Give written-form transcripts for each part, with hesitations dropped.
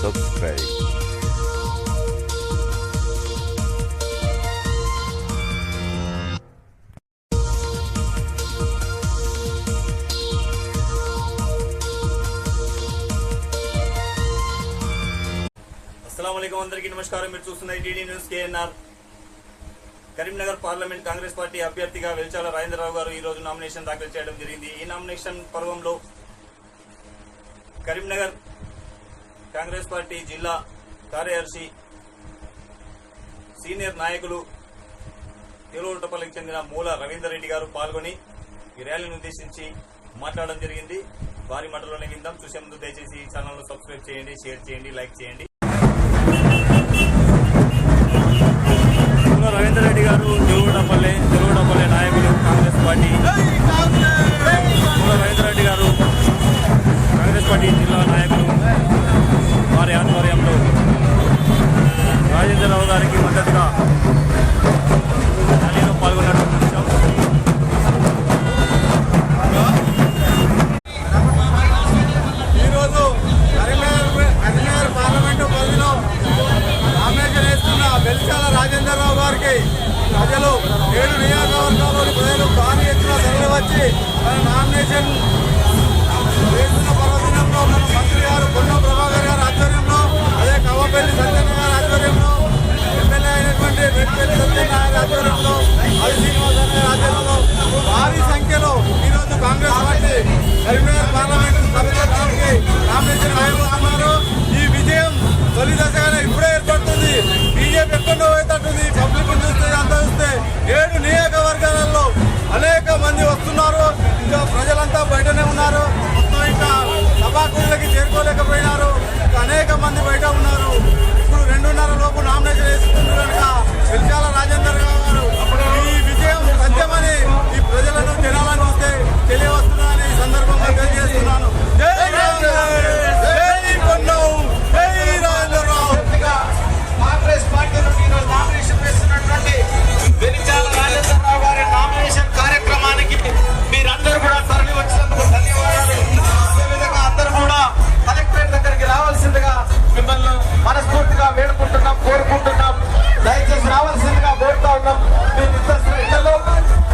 subscribe. అస్సలాముఅలైకుం అందరికీ నమస్కారం. మీరు చూస్తున్న TD news KNR. Karimnagar parliament Congress party అభ్యర్థిగా వెల్చాల రాజేంద్రరావు గారు ఈ రోజు నామినేషన్ దాఖలు చేయడం జరిగింది. ఈ నామినేషన్ పర్వంలో కరీంనగర్ కాంగ్రెస్ పార్టీ జిల్లా కార్యదర్శి సీనియర్ నాయకులు తెలుగుటపల్లికి చెందిన మూల రవీందర్ రెడ్డి గారు పాల్గొని ఈ ర్యాలీని ఉద్దేశించి మాట్లాడడం జరిగింది. వారి మాటలోనే విందాం. చూసే ముందు దయచేసి ఈ ఛానల్ సబ్స్క్రైబ్ చేయండి, షేర్ చేయండి, లైక్ చేయండి. రవీందర్ రెడ్డి గారు తెలుగుటపల్లి నాయకులు కాంగ్రెస్ పార్టీ. రవీందర్ రెడ్డి గారు కాంగ్రెస్ పార్టీ జిల్లా నాయకులు. వారి ఆధ్వర్యంలో రాజేంద్రరావు గారికి మద్దతుగా ర్యాలీలో పాల్గొన్నట్టు చూశాం. ఈరోజు కరీంనగర్ పార్లమెంటు పరిధిలో నామినేషన్ వేస్తున్న వెల్చాల రాజేంద్రరావు గారికి ప్రజలు 7 నియోజకవర్గాల్లోని ప్రజలు భారీ ఎత్తున తరలివచ్చి మన నామినేషన్ వేస్తున్న పర్వదినంలో మన మంత్రి గారు పొన్నం ప్రభాకర్ గారి ఆధ్వర్యంలో, అదే కవ్వపల్లి సత్యన్న గారి ఆధ్వర్యంలో, ఎమ్మెల్యే అయినటువంటి రెడ్డిపల్లి సత్యన్న గారి ఆధ్వర్యంలో, అది శ్రీనివాస గారి ఆధ్వర్యంలో భారీ సంఖ్యలో ఈరోజు కాంగ్రెస్ పార్టీ కరీంనగర్ పార్లమెంటు సభ్యులకి నామినేషన్ వేయబోతున్నారు. ఈ విజయం తొలి దశగానే ఇప్పుడే ఏర్పడుతుంది. బీజేపీ ఎక్కడో అవుతుంది. పబ్లిక్ చూస్తే అంతా చూస్తే 7 నియోజకవర్గాలలో అనేక మంది వస్తున్నారు. ఇంకా ప్రజలంతా బయటనే ఉన్నారు. మొత్తం ఇంకా సభాకులకి చేరుకోలేకపోయినారు. ఇంకా అనేక మంది బయట ఉన్నారు. ఇప్పుడు 2:30 లోపు నామినేషన్ వేస్తున్నారు కనుక వెల్చాల రాజేందర్ గారు ఈ విజయం సత్యమని ఈ ప్రజలను జనాలను చూస్తే తెలియవస్తున్నారని ఈ సందర్భంగా తెలియజేస్తున్నాను. జై కాంగ్రెస్, జై పొన్నం, జై రాజేంద్రరావు. కాంగ్రెస్ పార్టీ నుండి ఈరోజు నామినేషన్ వేస్తున్నటువంటి వెలిచాల రాజేంద్రరావు గారి నామినేషన్ కార్యక్రమానికి మీరందరూ కూడా తరలి వచ్చినందుకు ధన్యవాదాలు. అదేవిధంగా అందరూ కూడా కలెక్టరేట్ దగ్గరికి రావాల్సిందిగా మిమ్మల్ని మనస్ఫూర్తిగా వేడుకుంటున్నాం, కోరుకుంటున్నాం. దయచేసి రావాల్సిందిగా కోరుతా ఉన్నాం. మీరు ఇద్దరు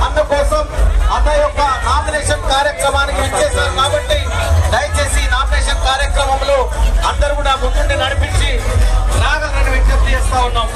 అందుకోసం అన్న యొక్క నామినేషన్ కార్యక్రమానికి ఇచ్చేశారు కాబట్టి దయచేసి నామినేషన్ కార్యక్రమంలో అందరూ కూడా ముందుండి నడిపించి రాగలని విజ్ఞప్తి చేస్తా ఉన్నాం.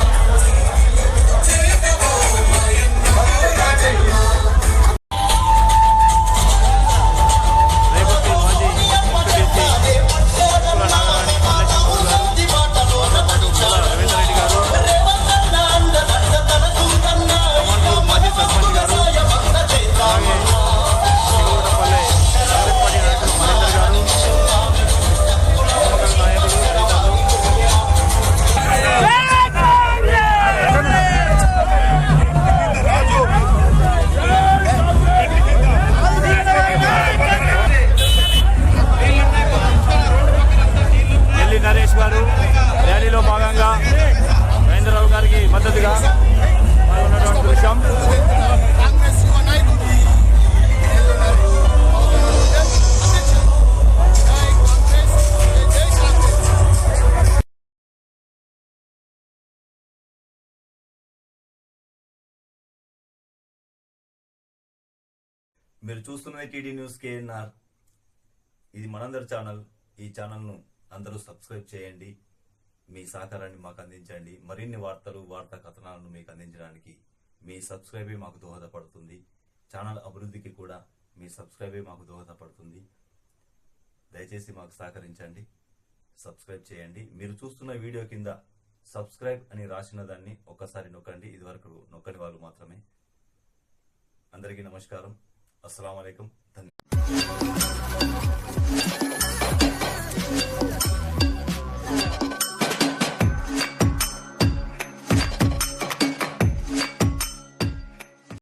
నరేష్ గారు ర్యాలీలో భాగంగా రాజేంద్రరావు గారికి మద్దతుగా పాల్గొన్నటువంటి దృశ్యం. మీరు చూస్తున్న టీడీ న్యూస్ కేఎన్ఆర్. ఇది మనందరి ఛానల్. ఈ ఛానల్ను అందరూ సబ్స్క్రైబ్ చేయండి. మీ సహకారాన్ని మాకు అందించండి. మరిన్ని వార్తా కథనాలను మీకు అందించడానికి మీ సబ్స్క్రైబే మాకు దోహదపడుతుంది. ఛానల్ అభివృద్ధికి కూడా మీ సబ్స్క్రైబే మాకు దోహదపడుతుంది. దయచేసి మాకు సహకరించండి, సబ్స్క్రైబ్ చేయండి. మీరు చూస్తున్న వీడియో కింద సబ్స్క్రైబ్ అని రాసిన దాన్ని ఒక్కసారి నొక్కండి. ఇదివరకు నొక్కని వాళ్ళు మాత్రమే. అందరికీ నమస్కారం. అస్సలాము అలైకుం. ధన్యవాదాలు.